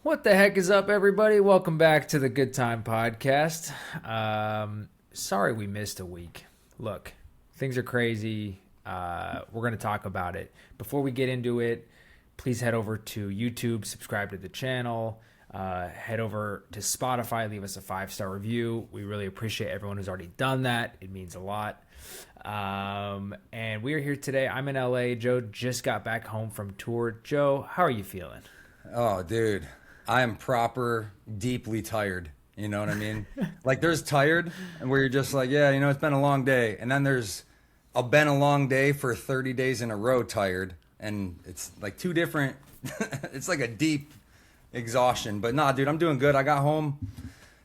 What the heck is up, everybody? Welcome back to the Good Time Podcast. Sorry we missed a week. Look, things are crazy. We're going to talk about it. Before we get into it, please head over to YouTube, subscribe to the channel, head over to Spotify, leave us a 5-star review. We really appreciate everyone who's already done that. It means a lot. And we are here today. I'm in LA. Joe just got back home from tour. Joe, how are you feeling? Oh, dude, I am proper deeply tired. You know what I mean? Like there's tired and where you're just like, yeah, it's been a long day. And then there's been a long day for 30 days in a row tired. And it's like two different, it's like a deep exhaustion. But nah, dude, I'm doing good. I got home,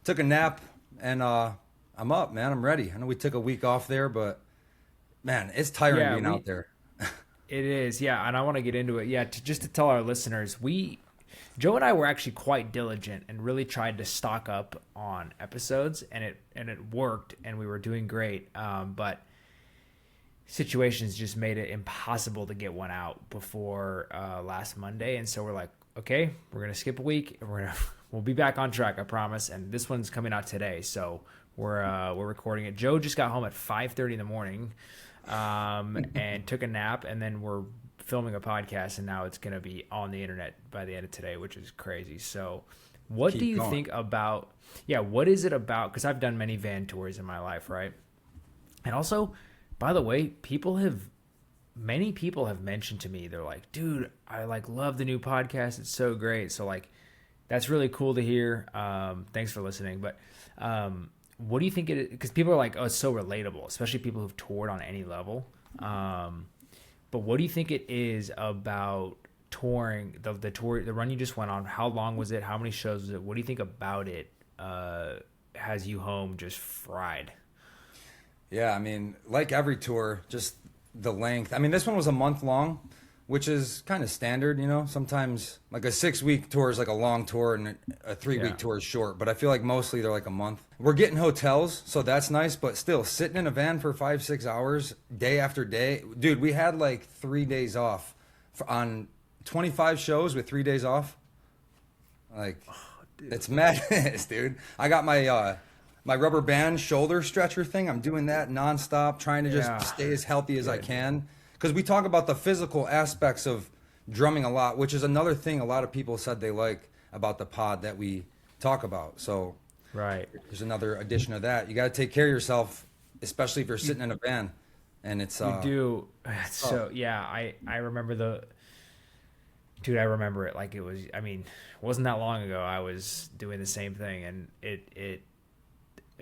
took a nap, and I'm up, man. I'm ready. I know we took a week off there, but man, it's tiring being out there. It is, yeah, and I want to get into it. Yeah, just to tell our listeners, Joe and I were actually quite diligent and really tried to stock up on episodes, and it worked, and we were doing great. But situations just made it impossible to get one out before last Monday, and so we're like, okay, we're gonna skip a week, and we'll be back on track, I promise. And this one's coming out today, so we're recording it. Joe just got home at 5:30 in the morning, and took a nap, and then we're filming a podcast, and now it's going to be on the internet by the end of today, which is crazy. So what do you think about, what is it about? Because I've done many van tours in my life, right? And also, by the way, many people have mentioned to me, they're like, dude, I love the new podcast. It's so great. So that's really cool to hear. Thanks for listening. But, what do you think it is? Because people are like, oh, it's so relatable, especially people who've toured on any level. But what do you think it is about touring, the tour, the run you just went on? How long was it? How many shows was it? What do you think about it has you home just fried? Yeah, I mean, like every tour, just the length. I mean, this one was a month long, which is kind of standard, Sometimes like a 6-week tour is like a long tour and a 3-week tour is short. But I feel like mostly they're like a month. We're getting hotels, so that's nice. But still, sitting in a van for 5-6 hours, day after day. Dude, we had like 3 days off on 25 shows with 3 days off. Like, it's madness, dude. I got my my rubber band shoulder stretcher thing. I'm doing that nonstop, trying to just stay as healthy as I can. Because we talk about the physical aspects of drumming a lot, which is another thing a lot of people said they like about the pod that we talk about. So right, there's another addition of that. You got to take care of yourself, especially if you're sitting in a van. And it's you do. So yeah, I remember dude, I remember it like it was. I mean, it wasn't that long ago. I was doing the same thing, and it.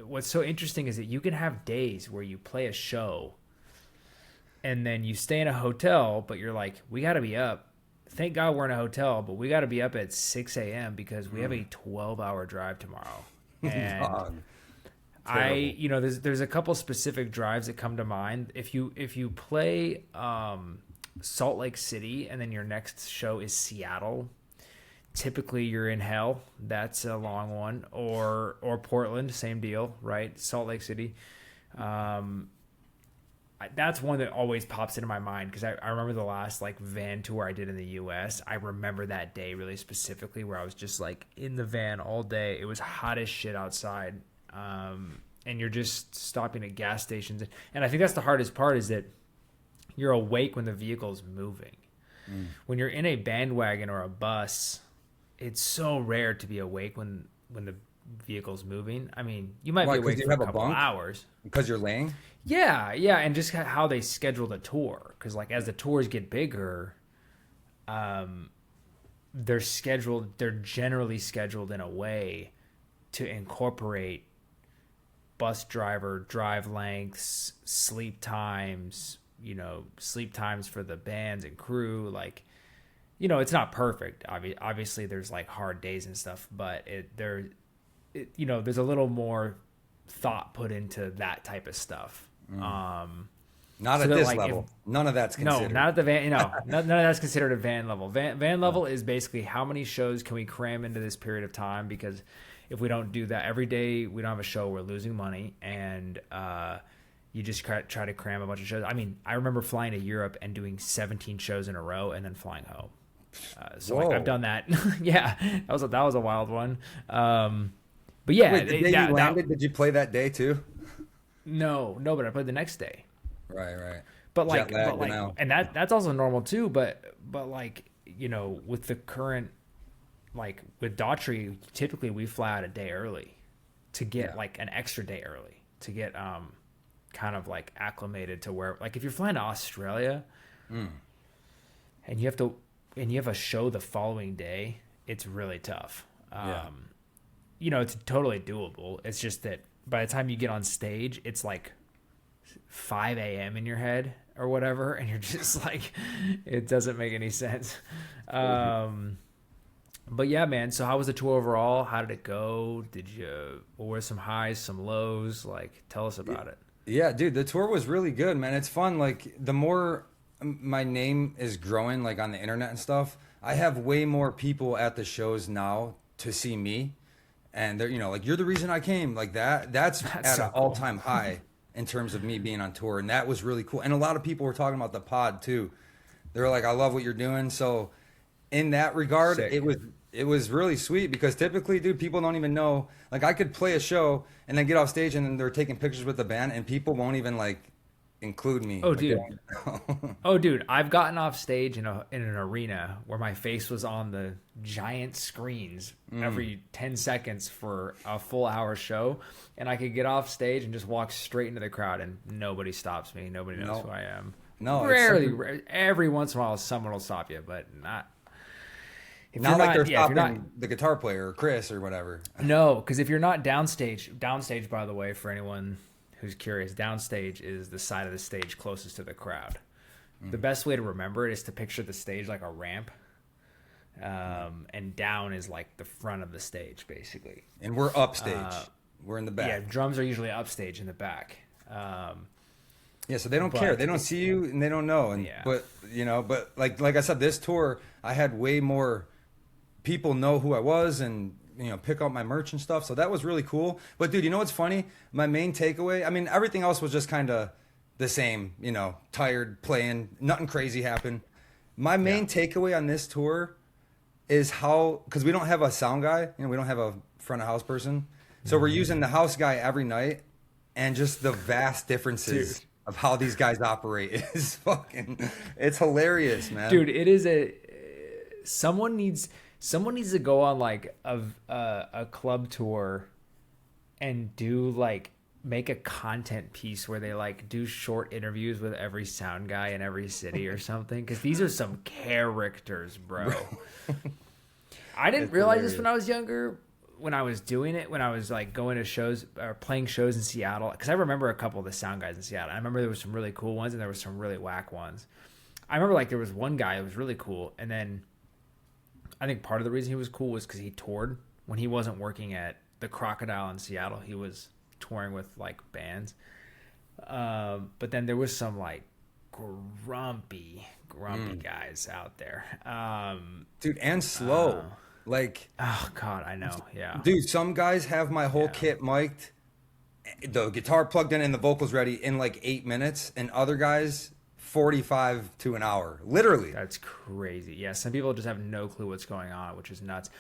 What's so interesting is that you can have days where you play a show, and then you stay in a hotel, but you're like, we got to be up. Thank God we're in a hotel, but we got to be up at 6 a.m. because we have a 12-hour drive tomorrow. And there's a couple specific drives that come to mind. If you play Salt Lake City and then your next show is Seattle, typically you're in hell. That's a long one. Or Portland, same deal, right? Salt Lake City. That's one that always pops into my mind because I remember the last van tour I did in the U.S. I remember that day really specifically where I was just in the van all day. It was hot as shit outside, and you're just stopping at gas stations. And I think that's the hardest part is that you're awake when the vehicle's moving. When you're in a bandwagon or a bus, it's so rare to be awake when the vehicle's moving. I mean, you might be awake for a couple hours because you're laying. Yeah, and just how they schedule the tour, because as the tours get bigger, they're generally scheduled in a way to incorporate bus driver drive lengths, sleep times for the bands and crew. It's not perfect. Obviously, there's hard days and stuff, but there's a little more thought put into that type of stuff. Not at this level. None of that's considered. No, not at the van. None of that's considered a van level. Van level is basically how many shows can we cram into this period of time? Because if we don't do that every day, we don't have a show. We're losing money, and you just try to cram a bunch of shows. I mean, I remember flying to Europe and doing 17 shows in a row, and then flying home. So like I've Whoa. done that. Yeah, that was a wild one. But yeah, Wait, the day you landed, did you play that day too? no, but I played the next day. Right, right. But Jet like, lagged and out. and that's also normal too. But like, you know, with the current, like with Daughtry, typically we fly out a day early to get Yeah. like an extra day early to get kind of like acclimated to where, like if you're flying to Australia and you have a show the following day, it's really tough. Yeah. You know, it's totally doable. It's just that by the time you get on stage, it's like 5 a.m. in your head or whatever, and you're just like, it doesn't make any sense. But yeah, man. So how was the tour overall? How did it go? What were some highs, some lows? Like, tell us about it. Yeah, dude, the tour was really good, man. It's fun. Like, the more my name is growing, like on the internet and stuff, I have way more people at the shows now to see me. And they're, like, you're the reason I came. Like that. That's at so an cool. all-time high in terms of me being on tour. And that was really cool. And a lot of people were talking about the pod too. They were like, I love what you're doing. So in that regard, Sick. it was really sweet because typically, dude, people don't even know. Like, I could play a show and then get off stage and then they're taking pictures with the band and people won't even like include me. Oh, Like, they dude. don't know. Oh, dude, I've gotten off stage in an arena where my face was on the giant screens every 10 seconds for a full hour show, and I could get off stage and just walk straight into the crowd, and nobody stops me. Nobody knows No. who I am. No, it's Rarely, every once in a while, someone will stop you, but not. If Not you're like they're yeah, if you're stopping not, the guitar player or Chris or whatever. no, because if you're not downstage, by the way, for anyone who's curious, downstage is the side of the stage closest to the crowd. The best way to remember it is to picture the stage like a ramp, and down is like the front of the stage, basically. And we're upstage. We're in the Yeah, back. drums are usually upstage in the back. Yeah, so they don't But care. They don't see you and they don't know. And Yeah. but like I said, this tour I had way more people know who I was and pick up my merch and stuff. So that was really cool. But dude, you know what's funny? My main takeaway, I mean, everything else was just kind of the same, tired playing, nothing crazy happened. My main takeaway on this tour is how, because we don't have a sound guy, we don't have a front of house person. So we're using the house guy every night, and just the vast differences of how these guys operate is it's hilarious, man. Dude, it is someone needs to go on like a club tour and do like make a content piece where they like do short interviews with every sound guy in every city or something, because these are some characters, bro. I didn't It's realize this hilarious. when I was younger, when I was doing it, when I was like going to shows or playing shows in Seattle, because I remember a couple of the sound guys in Seattle. I remember there was some really cool ones and there was some really whack ones. I remember like there was one guy who was really cool, and then I think part of the reason he was cool was because he toured when he wasn't working at the Crocodile in Seattle. He was touring with like bands. But then there was some like grumpy guys out there. Dude, and slow. Like, Oh God, I know. Yeah. dude, some guys have my whole kit mic'd, the guitar plugged in and the vocals ready in like 8 minutes, and other guys 45 to an hour, literally. That's crazy. Yeah, some people just have no clue what's going on, which is nuts.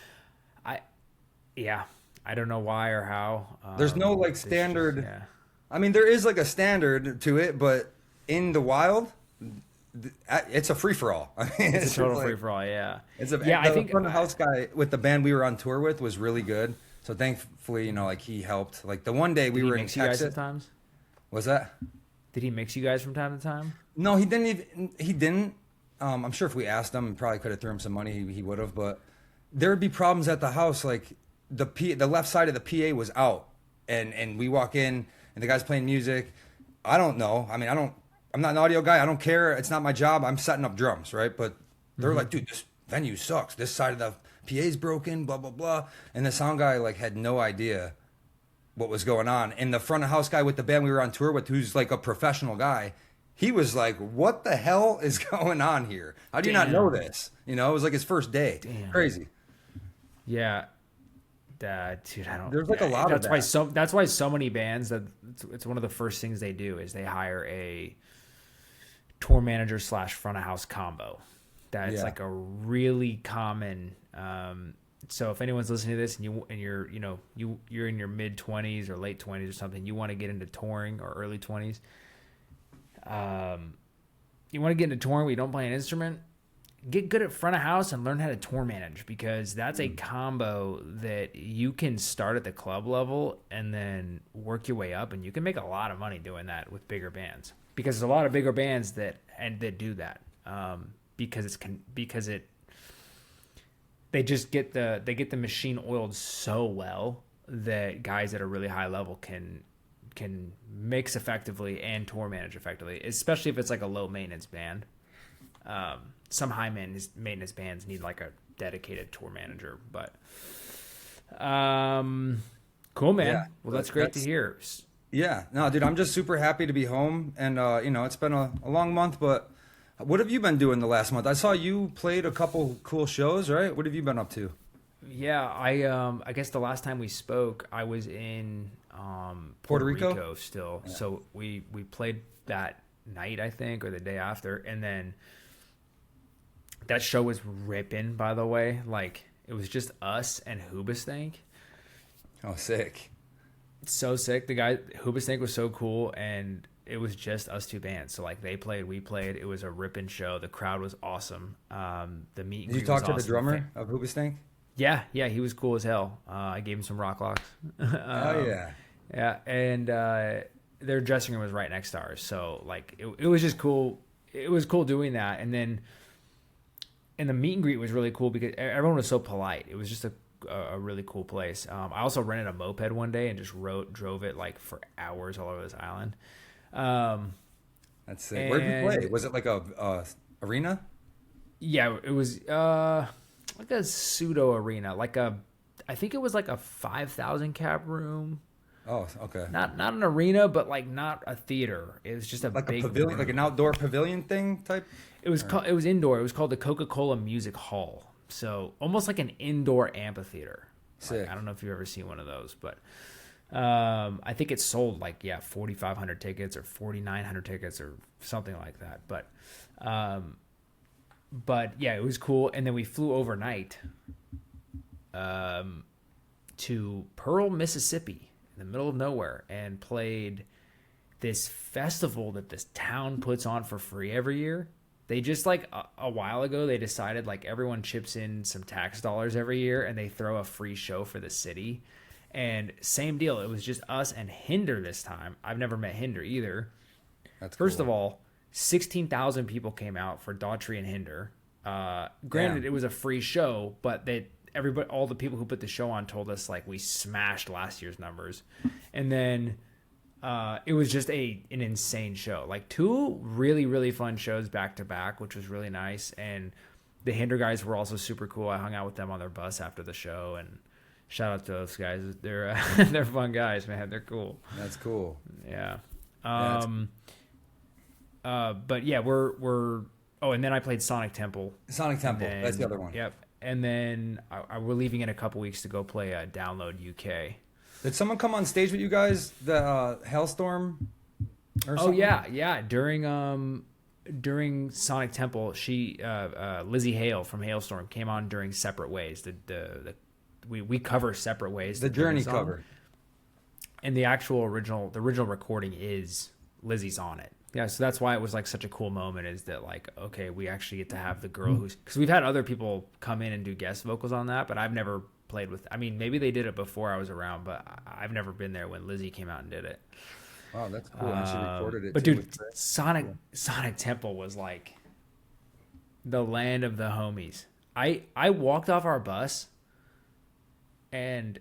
I don't know why or how. There's no like it's just- standard. yeah. I mean, there is like a standard to it, but in the wild, it's a free for all. I mean, It's a total just free like, for all. Yeah. It's a, Yeah, the I think front of house guy with the band we were on tour with was really good. So thankfully, like he helped. Like the one day we Did he were in mix you guys Texas. sometimes? Was that? Did he mix you guys from time to time? No, he didn't. He didn't. I'm sure if we asked him, probably could have thrown him some money. He would have. But there would be problems at the house. Like the left side of the PA was out, and we walk in and the guy's playing music. I don't know. I mean, I'm not an audio guy. I don't care. It's not my job. I'm setting up drums, right? But they're like, dude, this venue sucks. This side of the PA's broken. Blah blah blah. And the sound guy like had no idea what was going on. And the front of house guy with the band we were on tour with, who's like a professional guy, he was like, what the hell is going on here? How do you not know this? It was like his first day. Damn. Crazy. Yeah. Dude, I don't. There's, like, a lot of that's why that. that's why so many bands that it's one of the first things they do is they hire a tour manager / front of house combo, That's Yeah. like a really common. So if anyone's listening to this and you're you're in your mid 20s or late 20s or something, you want to get into touring or early 20s. You want to get into touring where you don't play an instrument. Get good at front of house and learn how to tour manage, because that's a combo that you can start at the club level and then work your way up, and you can make a lot of money doing that with bigger bands, because there's a lot of bigger bands that do that, because they just get the machine oiled so well that guys at a really high level can mix effectively and tour manage effectively, especially if it's like a low maintenance band. Some high maintenance bands need like a dedicated tour manager, but cool, man. Yeah. Well, that's great to hear. Yeah. No, dude, I'm just super happy to be home, and it's been a long month, but what have you been doing the last month? I saw you played a couple cool shows, right? What have you been up to? Yeah, I guess the last time we spoke, I was in Puerto Rico still. Yeah. So we played that night, I think, or the day after, and then that show was ripping, by the way. Like, it was just us and Hoobastank. Oh, sick. So sick. The guy, Hoobastank, was so cool, and it was just us two bands. So, like, they played, we played. It was a ripping show. The crowd was awesome. The meet and Did you talk to the drummer of Hoobastank? Yeah, he was cool as hell. I gave him some rock locks. Oh, yeah. Yeah, and their dressing room was right next to ours. So, like, it was just cool. It was cool doing that. And then... And the meet and greet was really cool because everyone was so polite. It was just a really cool place. I also rented a moped one day and just drove it like for hours all over this island. That's sick. Where did you play? Was it like a arena? Yeah, it was like a pseudo arena. I think it was like a 5,000 cap room. Oh, okay. Not an arena, but like not a theater. It was just a big a pavilion, room. like an outdoor pavilion thing type. It was indoor. It was called the Coca-Cola Music Hall. So almost like an indoor amphitheater. Sick. Like, I don't know if you've ever seen one of those, but I think it sold 4,500 tickets or 4,900 tickets or something like that. But yeah, it was cool. And then we flew overnight to Pearl, Mississippi, in the middle of nowhere, and played this festival that this town puts on for free every year. They just a while ago, they decided everyone chips in some tax dollars every year and they throw a free show for the city. And same deal. It was just us and Hinder this time. I've never met Hinder either. That's First cool. of all, 16,000 people came out for Daughtry and Hinder. Granted, It was a free show, but all the people who put the show on told us we smashed last year's numbers. And then it was just an insane show. Two really, really fun shows back to back, which was really nice. And the Hinder guys were also super cool. I hung out with them on their bus after the show, and shout out to those guys. They're they're fun guys, man. They're cool. That's cool. Yeah. But yeah, we're oh, and then I played Sonic Temple. Sonic Temple. That's the other one. Yep. And then we're leaving in a couple weeks to go play Download UK. Did someone come on stage with you guys? The Hailstorm? Or something? Yeah. During Sonic Temple, Lizzie Hale from Hailstorm came on during Separate Ways. We cover Separate Ways. The Journey cover. And the original recording is Lizzie's on it. Yeah, so that's why it was such a cool moment, is that okay, we actually get to have the girl because we've had other people come in and do guest vocals on that, but I've never played with. I mean, maybe they did it before I was around, but I've never been there when Lizzie came out and did it. Wow, that's cool. And she recorded it. But too, dude, Sonic Temple was the land of the homies. I walked off our bus and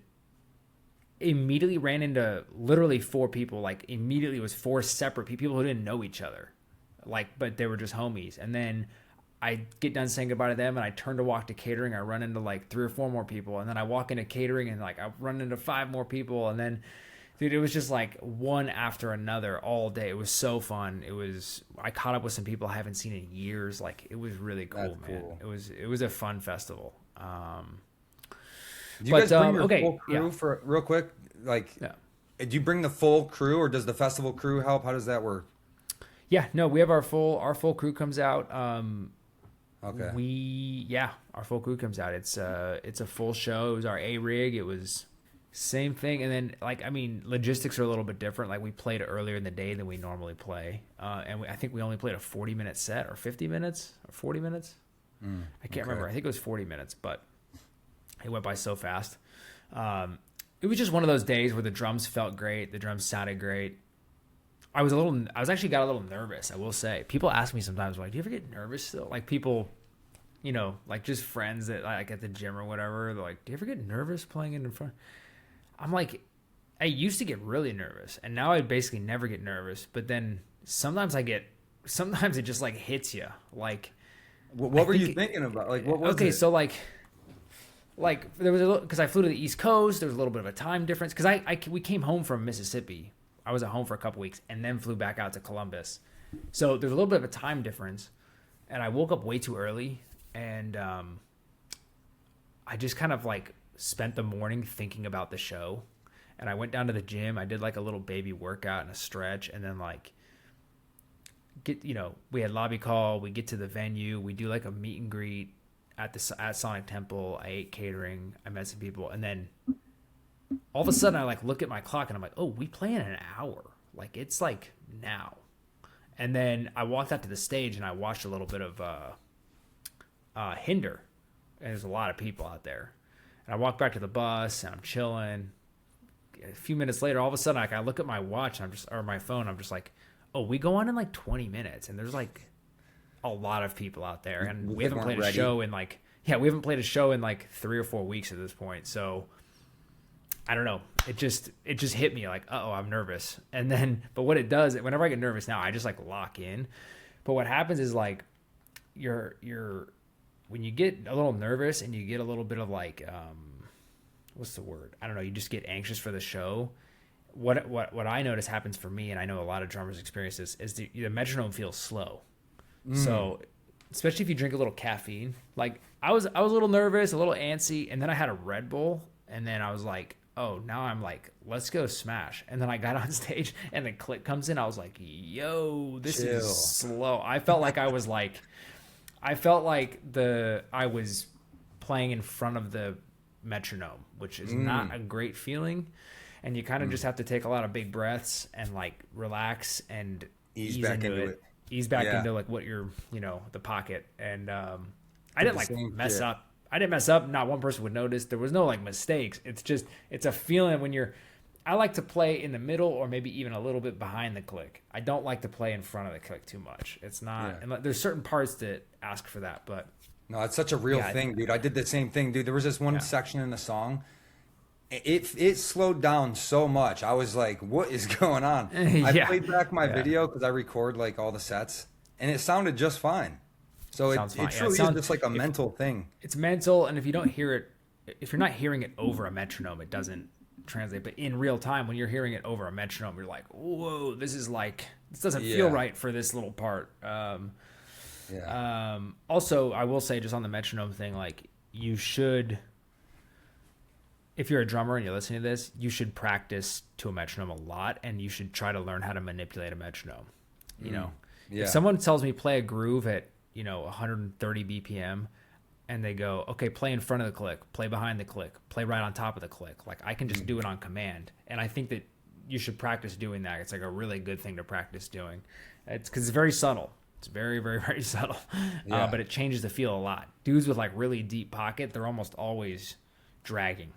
immediately ran into literally four people. Immediately was four separate people who didn't know each other, but they were just homies. And then I get done saying goodbye to them, and I turn to walk to catering. I run into 3 or 4 more people, and then I walk into catering, and I run into 5 more people, and then, dude, it was just one after another all day. It was so fun. I caught up with some people I haven't seen in years. It was really cool, That's man. Cool. It was a fun festival. Do you guys bring your full crew for real quick? Do you bring the full crew, or does the festival crew help? How does that work? Yeah, no, we have our full crew comes out. Okay. Our full crew comes out. It's a full show. It was our A rig. It was same thing. And then like, I mean, logistics are a little bit different. Like we played earlier in the day than we normally play. I think we only played a 40-minute set or 50 minutes or 40 minutes. I can't remember. I think it was 40 minutes, but it went by so fast. It was just one of those days where the drums felt great. The drums sounded great. I actually got a little nervous, I will say. People ask me sometimes, like, do you ever get nervous still? Like people, like just friends that like at the gym or whatever, they're like, do you ever get nervous playing in front? I'm like, I used to get really nervous, and now I basically never get nervous. But then sometimes it just like hits you. Like, What were you thinking about? Like, what was it? So like there was a little, because I flew to the East Coast. There was a little bit of a time difference because we came home from Mississippi. I was at home for a couple weeks and then flew back out to Columbus. So there's a little bit of a time difference, and I woke up way too early, and I just kind of like spent the morning thinking about the show, and I went down to the gym. I did like a little baby workout and a stretch, and then like we had lobby call. We get to the venue. We do like a meet and greet at Sonic Temple. I ate catering. I met some people, and then all of a sudden I like look at my clock and I'm like, oh, we play in an hour. Like it's like now. And then I walked out to the stage and I watched a little bit of Hinder, and there's a lot of people out there. And I walked back to the bus and I'm chilling. A few minutes later, all of a sudden, like I look at my watch or my phone. I'm just like, oh, we go on in like 20 minutes, and there's like a lot of people out there, and we haven't played a show in like 3 or 4 weeks at this point. So I don't know. It just hit me like, uh-oh, I'm nervous. And then, but what it does, whenever I get nervous now, I just like lock in. But what happens is like you're when you get a little nervous and you get a little bit of like, what's the word? I don't know. You just get anxious for the show. What I notice happens for me, and I know a lot of drummers experience this, is the metronome feels slow. So especially if you drink a little caffeine, like I was a little nervous, a little antsy, and then I had a Red Bull, and then I was like, oh, now I'm like, let's go smash. And then I got on stage and the click comes in. I was like, yo, this is slow. I felt like I was playing in front of the metronome, which is not a great feeling. And you kind of just have to take a lot of big breaths and like relax and ease back into it. Ease back into like what you're, the pocket. And I didn't like mess up. I didn't mess up. Not one person would notice. There was no like mistakes. It's a feeling when I like to play in the middle or maybe even a little bit behind the click. I don't like to play in front of the click too much. It's not, and there's certain parts that ask for that, but. No, it's such a real thing, dude. I did the same thing, dude. There was this one section in the song. It slowed down so much. I was like, what is going on? I played back my video because I record like all the sets, and it sounded just fine. So it truly is just like a mental thing. It's mental, and if you don't hear it, if you're not hearing it over a metronome, it doesn't translate. But in real time, when you're hearing it over a metronome, you're like, whoa, this doesn't feel right for this little part. Also, I will say just on the metronome thing, like you should, if you're a drummer and you're listening to this, you should practice to a metronome a lot, and you should try to learn how to manipulate a metronome. If someone tells me play a groove at 130 BPM, and they go, okay, play in front of the click, play behind the click, play right on top of the click. Like I can just do it on command. And I think that you should practice doing that. It's like a really good thing to practice doing. It's because it's very subtle. It's very, very, very subtle. But it changes the feel a lot. Dudes with like really deep pocket, they're almost always dragging.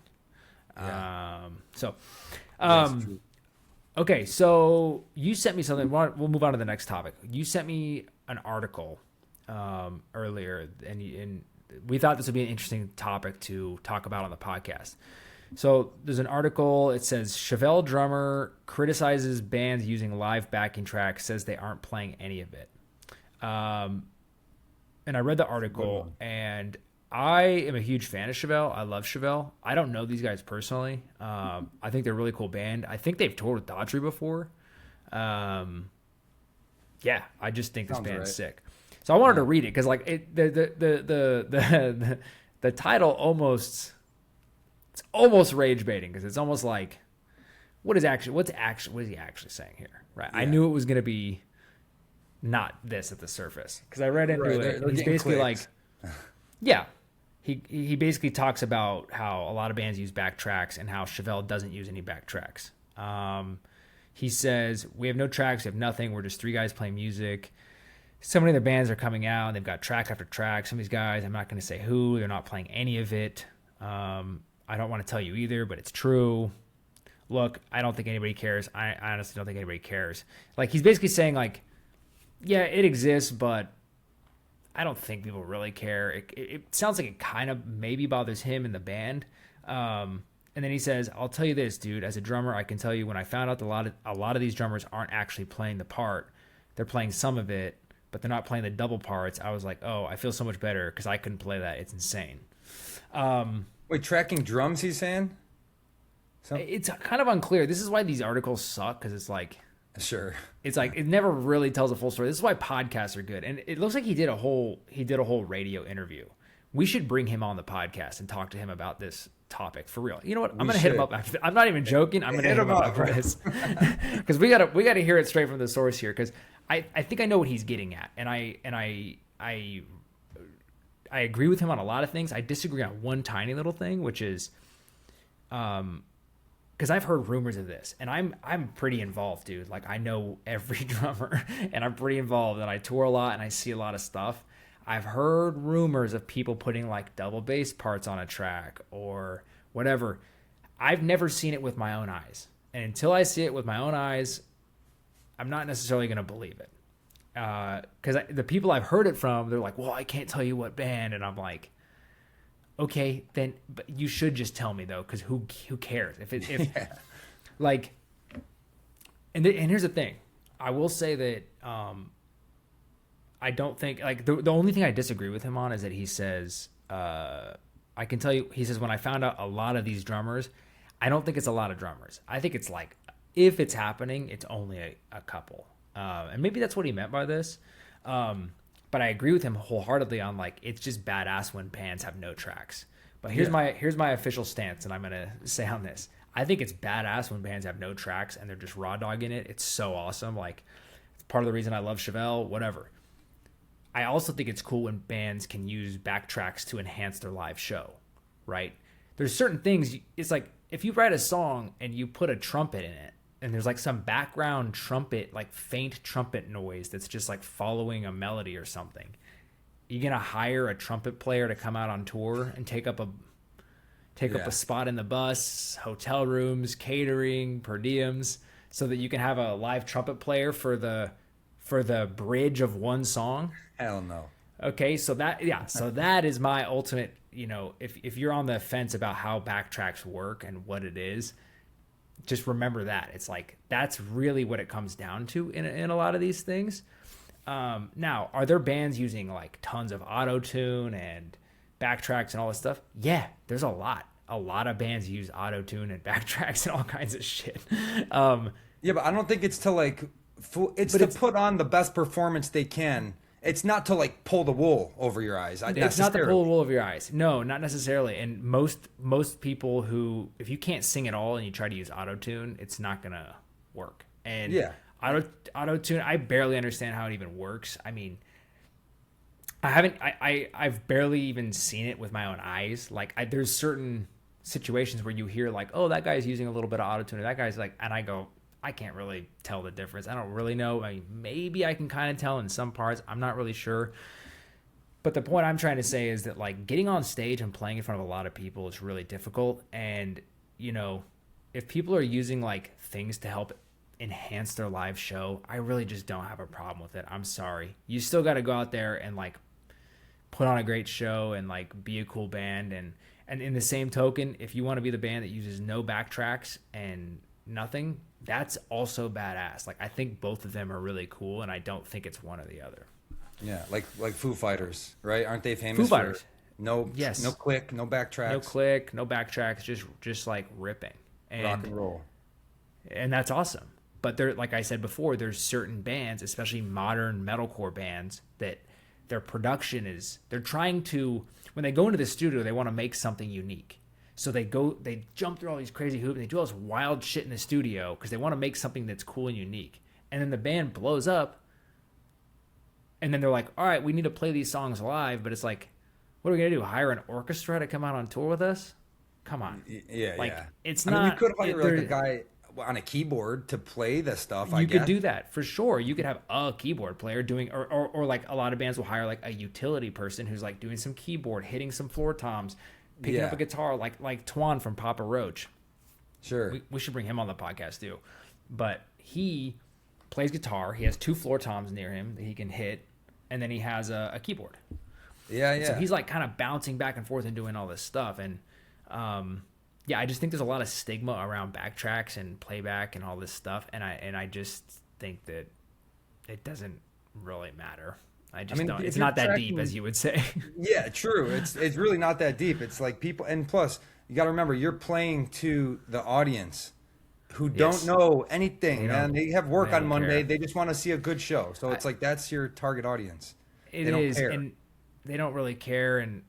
Okay, so you sent me something. We'll move on to the next topic. You sent me an article earlier, and we thought this would be an interesting topic to talk about on the podcast. So there's an article. It says Chevelle drummer criticizes bands using live backing tracks, says they aren't playing any of it. And I read the article, and I am a huge fan of Chevelle. I love Chevelle. I don't know these guys personally. I think they're a really cool band. I think they've toured with Daughtry before. I just think this band's sick. So I wanted to read it because like the title it's almost rage baiting, because it's almost like what is he actually saying here, right? I knew it was going to be not this at the surface. Because I read into Right, it, they're and he's getting basically clicks. like, yeah, he basically talks about how a lot of bands use backtracks and how Chevelle doesn't use any backtracks. He says, we have no tracks, we have nothing. We're just three guys playing music. So many of the bands are coming out and they've got track after track. Some of these guys, I'm not going to say who, they're not playing any of it. I don't want to tell you either, but it's true. Look, I don't think anybody cares. I honestly don't think anybody cares. Like, he's basically saying, like, yeah, it exists, but I don't think people really care. It sounds like it kind of maybe bothers him and the band. And then he says, I'll tell you this, dude, as a drummer, I can tell you when I found out a lot of these drummers aren't actually playing the part. They're playing some of it, but they're not playing the double parts. I was like, oh, I feel so much better because I couldn't play that. It's insane. Wait, tracking drums, he's saying? It's kind of unclear. This is why these articles suck, because Sure. it's like it never really tells a full story. This is why podcasts are good. And it looks like he did a whole radio interview. We should bring him on the podcast and talk to him about this topic for real. You know what? I'm gonna hit him up after. I'm not even joking. I'm gonna hit him up after this because we gotta hear it straight from the source here. Because I think I know what he's getting at, and I agree with him on a lot of things. I disagree on one tiny little thing, which is, because I've heard rumors of this, and I'm pretty involved, dude. Like, I know every drummer, and I'm pretty involved, and I tour a lot, and I see a lot of stuff. I've heard rumors of people putting like double bass parts on a track or whatever. I've never seen it with my own eyes, and until I see it with my own eyes, I'm not necessarily going to believe it. Because the people I've heard it from, they're like, well, I can't tell you what band, and I'm like, okay, then, but you should just tell me though, because who cares if yeah. Like, and here's the thing, I will say that I don't think, like, the only thing I disagree with him on is that he says, I can tell you, he says, when I found out a lot of these drummers, I don't think it's a lot of drummers. I think it's like, if it's happening, it's only a couple. And maybe that's what he meant by this. But I agree with him wholeheartedly on, like, it's just badass when bands have no tracks. But here's my official stance, and I'm going to say on this. I think it's badass when bands have no tracks and they're just raw dogging it. It's so awesome. Like, it's part of the reason I love Chevelle, whatever. I also think it's cool when bands can use backtracks to enhance their live show, right? There's certain things, it's like if you write a song and you put a trumpet in it, and there's like some background trumpet, like faint trumpet noise that's just like following a melody or something. You're going to hire a trumpet player to come out on tour and take up a spot in the bus, hotel rooms, catering, per diems, so that you can have a live trumpet player for the bridge of one song? Hell no. Okay, so that is my ultimate, if you're on the fence about how backtracks work and what it is, just remember that. It's like, that's really what it comes down to in a lot of these things. Now, are there bands using like tons of auto-tune and backtracks and all this stuff? Yeah, there's a lot. A lot of bands use auto-tune and backtracks and all kinds of shit. Yeah, but I don't think it's to like, it's to put on the best performance they can. It's not to like pull the wool over your eyes. It's not to pull the wool over your eyes. No, not necessarily. And most people who, if you can't sing at all and you try to use auto-tune, it's not going to work. And yeah. Auto-tune, I barely understand how it even works. I mean, I've barely even seen it with my own eyes. Like, there's certain situations where you hear like, oh, that guy's using a little bit of auto-tune, or that guy's like, and I go, I can't really tell the difference. I don't really know. I mean, maybe I can kind of tell in some parts. I'm not really sure. But the point I'm trying to say is that, like, getting on stage and playing in front of a lot of people is really difficult. And, if people are using like things to help enhance their live show, I really just don't have a problem with it. I'm sorry. You still got to go out there and like put on a great show and like be a cool band. And in the same token, if you want to be the band that uses no backtracks and nothing, that's also badass. Like, I think both of them are really cool, and I don't think it's one or the other. Yeah, like Foo Fighters, right? Aren't they famous? Foo Fighters. For no click, no backtracks. No click, no backtracks, just like ripping. And rock and roll. And that's awesome. But there, like I said before, there's certain bands, especially modern metalcore bands, that their production is, they're trying to, when they go into the studio, they want to make something unique. So they jump through all these crazy hoops, and they do all this wild shit in the studio because they want to make something that's cool and unique. And then the band blows up, and then they're like, all right, we need to play these songs live, but it's like, what are we gonna do? Hire an orchestra to come out on tour with us? Come on. Yeah, Like, yeah. it's I mean, you not. could hire like a guy on a keyboard to play the stuff. I You could guess. do that for sure. You could have a keyboard player doing, or like a lot of bands will hire like a utility person who's like doing some keyboard, hitting some floor toms, picking up Yeah. a guitar, like Twan from Papa Roach. Sure. We should bring him on the podcast too. But he plays guitar. He has 2 floor toms near him that he can hit, and then he has a keyboard. Yeah, yeah. So he's like kind of bouncing back and forth and doing all this stuff. And yeah, I just think there's a lot of stigma around backtracks and playback and all this stuff. And I just think that it doesn't really matter. I just don't. if It's you're not that tracking- deep, as you would say. Yeah, true. It's really not that deep. It's like people, and plus you got to remember you're playing to the audience who Yes. don't know anything, They man. don't- They have work they on don't Monday. care. They just want to see a good show. So it's like that's your target audience. It They don't is, care. and they don't really care. And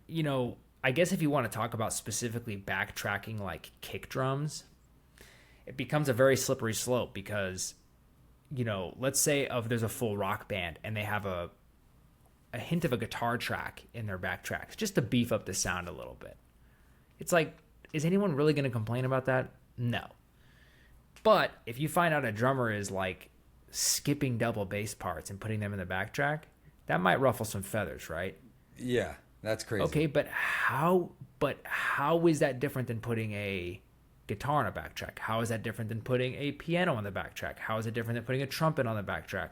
I guess if you want to talk about specifically backtracking like kick drums, it becomes a very slippery slope because, let's say there's a full rock band and they have a hint of a guitar track in their backtracks just to beef up the sound a little bit. It's like, is anyone really going to complain about that? No. But if you find out a drummer is like skipping double bass parts and putting them in the backtrack, that might ruffle some feathers, right? Yeah, that's crazy. Okay, but how is that different than putting a guitar on a backtrack? How is that different than putting a piano on the backtrack? How is it different than putting a trumpet on the backtrack?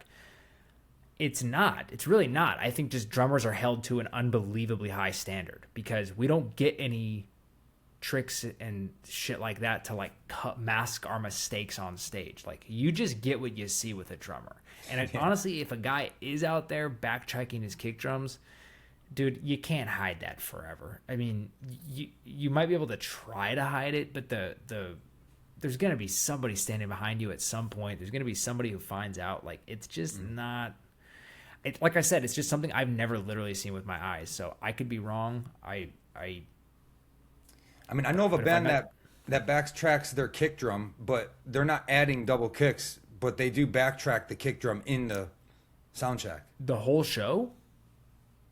It's not. It's really not. I think just drummers are held to an unbelievably high standard because we don't get any tricks and shit like that to like mask our mistakes on stage. Like you just get what you see with a drummer. And honestly, if a guy is out there backtracking his kick drums, dude, you can't hide that forever. I mean, you might be able to try to hide it, but there's gonna be somebody standing behind you at some point. There's gonna be somebody who finds out. Like it's just not. Like I said, it's just something I've never literally seen with my eyes. So I could be wrong. I mean, I know of a But if band I'm that backtracks their kick drum, but they're not adding double kicks, but they do backtrack the kick drum in the sound check. the whole show.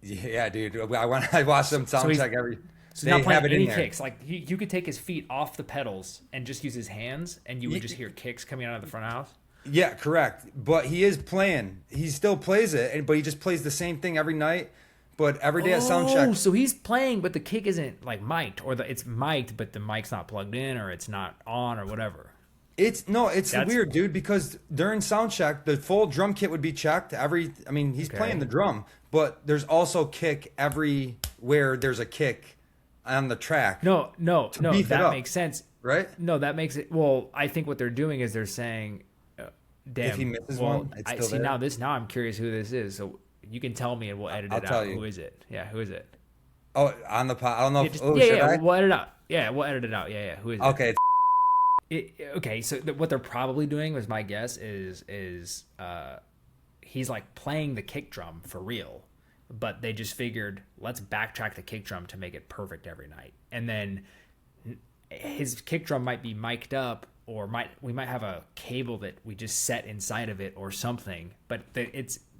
Yeah, dude. I watch them sound he's- check every. So They he's not playing have it in any there. kicks. Like you could take his feet off the pedals and just use his hands, and you would just hear kicks coming out of the front house. Yeah, correct. But he is playing. He still plays it, but he just plays the same thing every night. But every day at sound check, So he's playing, but the kick isn't like mic'd, or it's mic'd, but the mic's not plugged in, or it's not on, or whatever. it's That's- weird, dude. Because during sound check, the full drum kit would be checked. I mean, he's Okay. playing the drum, but there's also kick everywhere. There's a kick on the track. No, beef it that up. makes sense. Right? No, that makes it. Well, I think what they're doing is they're saying, "Damn, If he misses well, one, it's I still see there. now I'm curious who this is. So you can tell me, and we'll edit I'll it tell out. you. Who is it? Yeah, who is it? Oh, on the pot. I don't know. Yeah, Should I? we'll edit it out. Yeah, we'll edit it out. Yeah. Who is it? Okay. Okay, so what they're probably doing, was my guess, is he's like playing the kick drum for real, but they just figured let's backtrack the kick drum to make it perfect every night, and then his kick drum might be mic'd up, or we might have a cable that we just set inside of it or something, but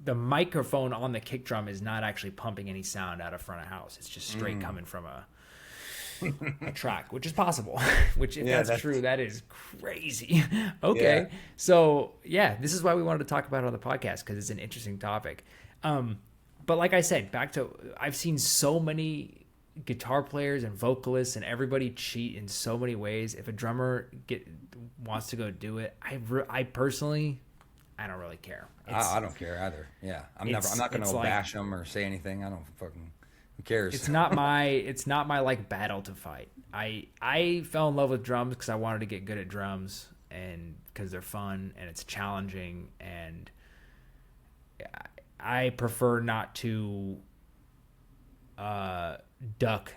the microphone on the kick drum is not actually pumping any sound out of front of house. It's just straight coming from a track, which is possible. Which, if Yeah, that's true, that is crazy. Okay, Yeah. so yeah, this is why we wanted to talk about it on the podcast, because it's an interesting topic. But like I said, I've seen so many guitar players and vocalists and everybody cheat in so many ways. If a drummer wants to go do it, I personally, I don't really care. I don't care either. Yeah, I'm not gonna it's like- bash him or say anything. I don't fucking. Who cares? It's not my like battle to fight. I fell in love with drums because I wanted to get good at drums, and because they're fun and it's challenging, and I prefer not to duck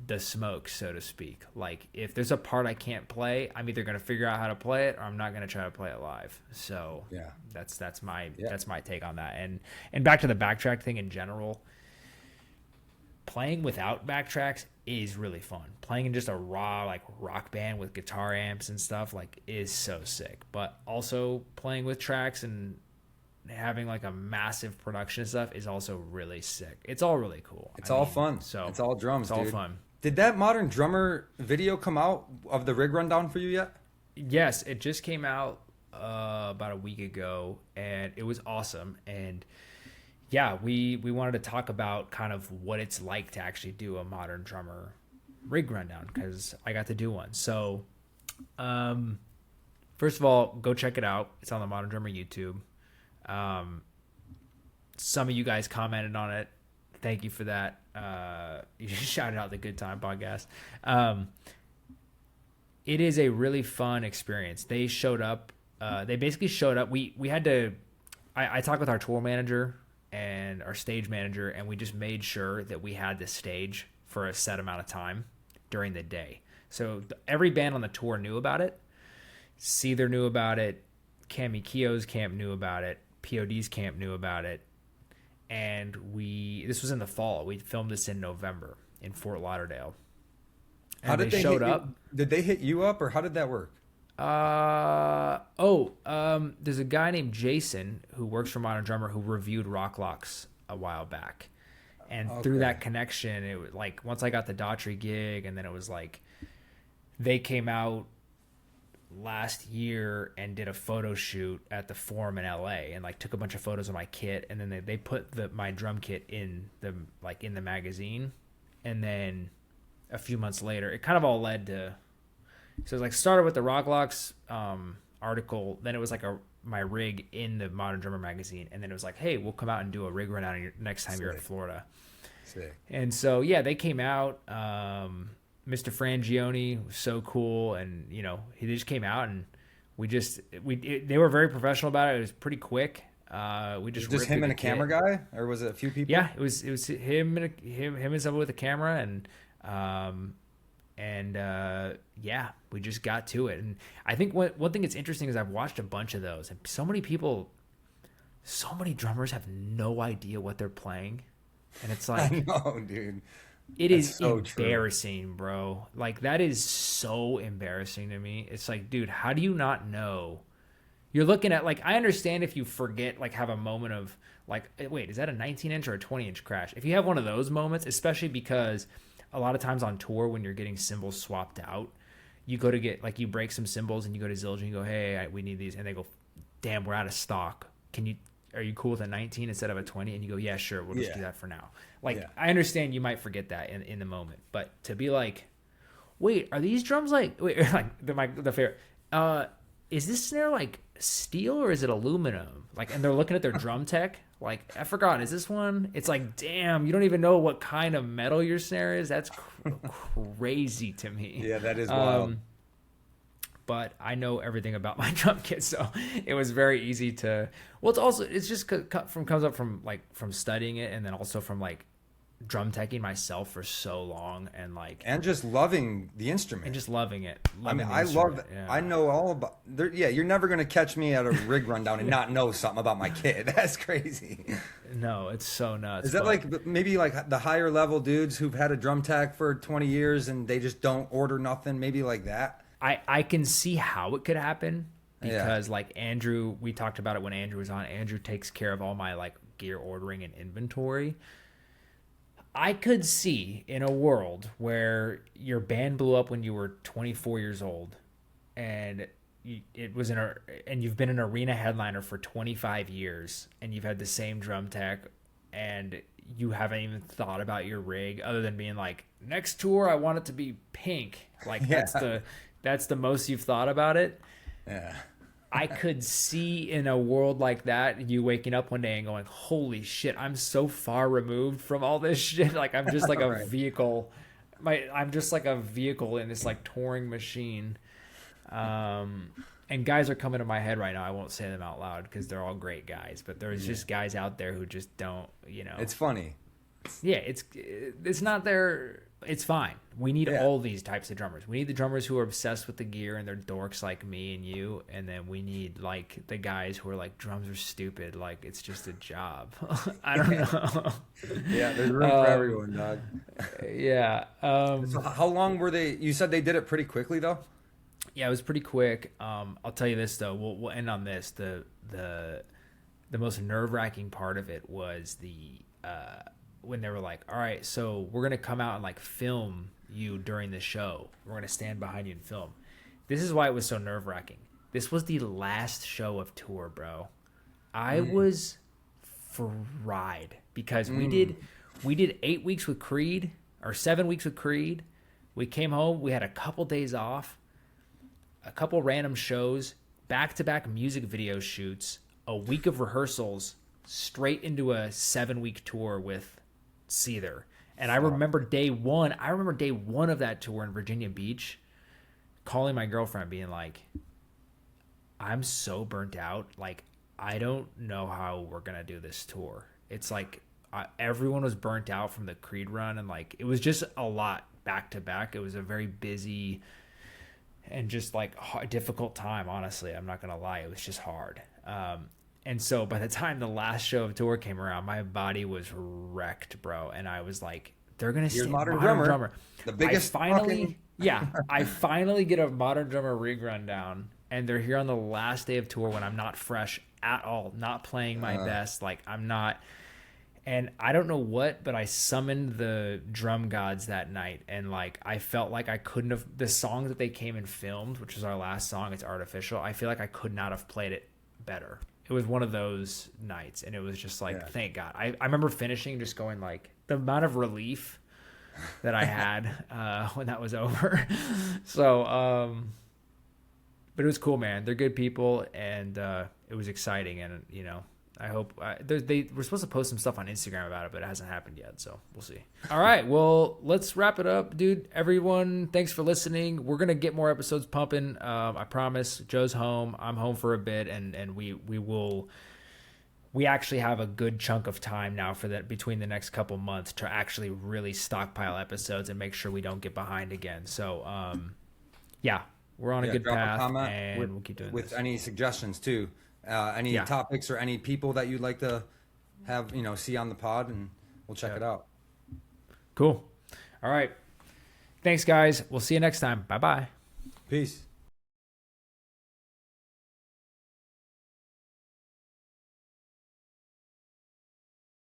the smoke, so to speak. Like if there's a part I can't play, I'm either gonna figure out how to play it or I'm not gonna try to play it live. So Yeah. that's my take on that. And back to the backtrack thing in general. Playing without backtracks is really fun. Playing in just a raw like rock band with guitar amps and stuff like is so sick. But also playing with tracks and having like a massive production stuff is also really sick. It's all really cool. It's all fun. So it's all drums, it's all dude. fun. Did that Modern Drummer video come out of the rig rundown for you yet? Yes, it just came out about a week ago, and it was awesome. And yeah, we wanted to talk about kind of what it's like to actually do a Modern Drummer rig rundown, because I got to do one. So first of all, go check it out. It's on the Modern Drummer YouTube. Some of you guys commented on it. Thank you for that. You shouted out the Good Time podcast. It is a really fun experience. They showed up. They basically showed up. We had to. I talked with our tour manager and our stage manager, and we just made sure that we had the stage for a set amount of time during the day. So every band on the tour knew about it. Seether knew about it. Cami Keogh's camp knew about it. POD's camp knew about it. And this was in the fall. We filmed this in November in Fort Lauderdale. And How did they showed hit up. Did they hit you up, or how did that work? There's a guy named Jason who works for Modern Drummer who reviewed Rock Locks a while back. And through that connection, it was like, once I got the Daughtry gig, and then it was like, they came out last year and did a photo shoot at the Forum in LA, and like took a bunch of photos of my kit, and then they put my drum kit in the magazine. And then a few months later, it kind of all led to, so it was like started with the Rock Locks article, then it was like my rig in the Modern Drummer magazine, and then it was like, hey, we'll come out and do a rig rundown next time you're in Florida. Sick. And so yeah, they came out. Mr. Frangione was so cool, and they just came out, and they were very professional about it. It was pretty quick. We just Was him and a camera guy, or was it a few people? Yeah, it was him and someone with a camera, and yeah, we just got to it. And I think one thing that's interesting is I've watched a bunch of those, and so many drummers have no idea what they're playing, and it's like, I know, dude. It That's is so embarrassing, true. Bro. Like, that is so embarrassing to me. It's like, dude, how do you not know? You're looking at, like, I understand if you forget, like, have a moment of, like, wait, is that a 19-inch or a 20-inch crash? If you have one of those moments, especially because a lot of times on tour when you're getting cymbals swapped out, you go to get, like, you break some cymbals and you go to Zildjian and you go, hey, we need these. And they go, damn, we're out of stock. Are you cool with a 19 instead of a 20? And you go, yeah, sure, we'll just do that for now. Like, I understand you might forget that in the moment, but to be like, wait, are these drums like the favorite? Is this snare like steel or is it aluminum? Like, and they're looking at their drum tech. Like, I forgot, is this one? It's like, damn, you don't even know what kind of metal your snare is. That's crazy to me. Yeah, that is wild. But I know everything about my drum kit, so it was very easy to. Well, it's just comes up from studying it, and then also from like drum teching myself for so long, and just loving the instrument and just loving it. I know all about. You're never gonna catch me at a rig rundown and not know something about my kit. That's crazy. No, it's so nuts. Is that like maybe like the higher level dudes who've had a drum tech for 20 years and they just don't order nothing? Maybe like that. I can see how it could happen because like Andrew, we talked about it when Andrew was on. Andrew takes care of all my like gear ordering and inventory. I could see in a world where your band blew up when you were 24 years old, and and you've been an arena headliner for 25 years, and you've had the same drum tech, and you haven't even thought about your rig other than being like, next tour I want it to be pink. Like that's the most you've thought about it. Yeah. I could see in a world like that, you waking up one day and going, holy shit, I'm so far removed from all this shit. Like, I'm just like a vehicle. I'm just like a vehicle in this like touring machine. And guys are coming to my head right now. I won't say them out loud because they're all great guys, but there's just guys out there who just don't, It's funny. Yeah, it's not their. It's fine. We need all these types of drummers. We need the drummers who are obsessed with the gear and they're dorks like me and you, and then we need like the guys who are like, drums are stupid. Like, it's just a job. I don't know. Yeah, there's room for everyone, dog. Yeah. So how long were they? You said they did it pretty quickly though. Yeah, it was pretty quick. I'll tell you this though. We'll end on this. the most nerve-wracking part of it was when they were like, all right, so we're gonna come out and like film you during the show. We're gonna stand behind you and film. This is why it was so nerve-wracking. This was the last show of tour, bro. I was fried because we did 8 weeks with Creed or 7 weeks with Creed. We came home, we had a couple days off, a couple random shows, back-to-back music video shoots, a week of rehearsals, straight into a 7-week tour with Seether. And I remember day one of that tour in Virginia Beach, calling my girlfriend being like, I'm so burnt out. Like, I don't know how we're going to do this tour. It's like everyone was burnt out from the Creed run. And like, it was just a lot back to back. It was a very busy and just like difficult time. Honestly, I'm not going to lie. It was just hard. And so by the time the last show of tour came around, my body was wrecked, bro. And I was like, they're going to stay Modern Drummer. The biggest I finally get a Modern Drummer rig rundown, and they're here on the last day of tour when I'm not fresh at all, not playing my best. Like, I'm not. And I don't know what, but I summoned the drum gods that night. And like, I felt like I couldn't have, the song that they came and filmed, which was our last song, it's Artificial. I feel like I could not have played it better. It was one of those nights, and it was just like, thank God. I remember finishing just going like, the amount of relief that I had when that was over. So, but it was cool, man. They're good people, and it was exciting. And, you know, I hope they were supposed to post some stuff on Instagram about it, but it hasn't happened yet. So we'll see. All right. Well, let's wrap it up, dude. Everyone, thanks for listening. We're going to get more episodes pumping. I promise. Joe's home. I'm home for a bit, and we actually have a good chunk of time now for that between the next couple months to actually really stockpile episodes and make sure we don't get behind again. So, yeah, we're on a good path, and we'll keep doing with this. Any suggestions too. Any topics or any people that you'd like to have, see on the pod, and we'll check it out. Cool. All right. Thanks, guys. We'll see you next time. Bye-bye. Peace.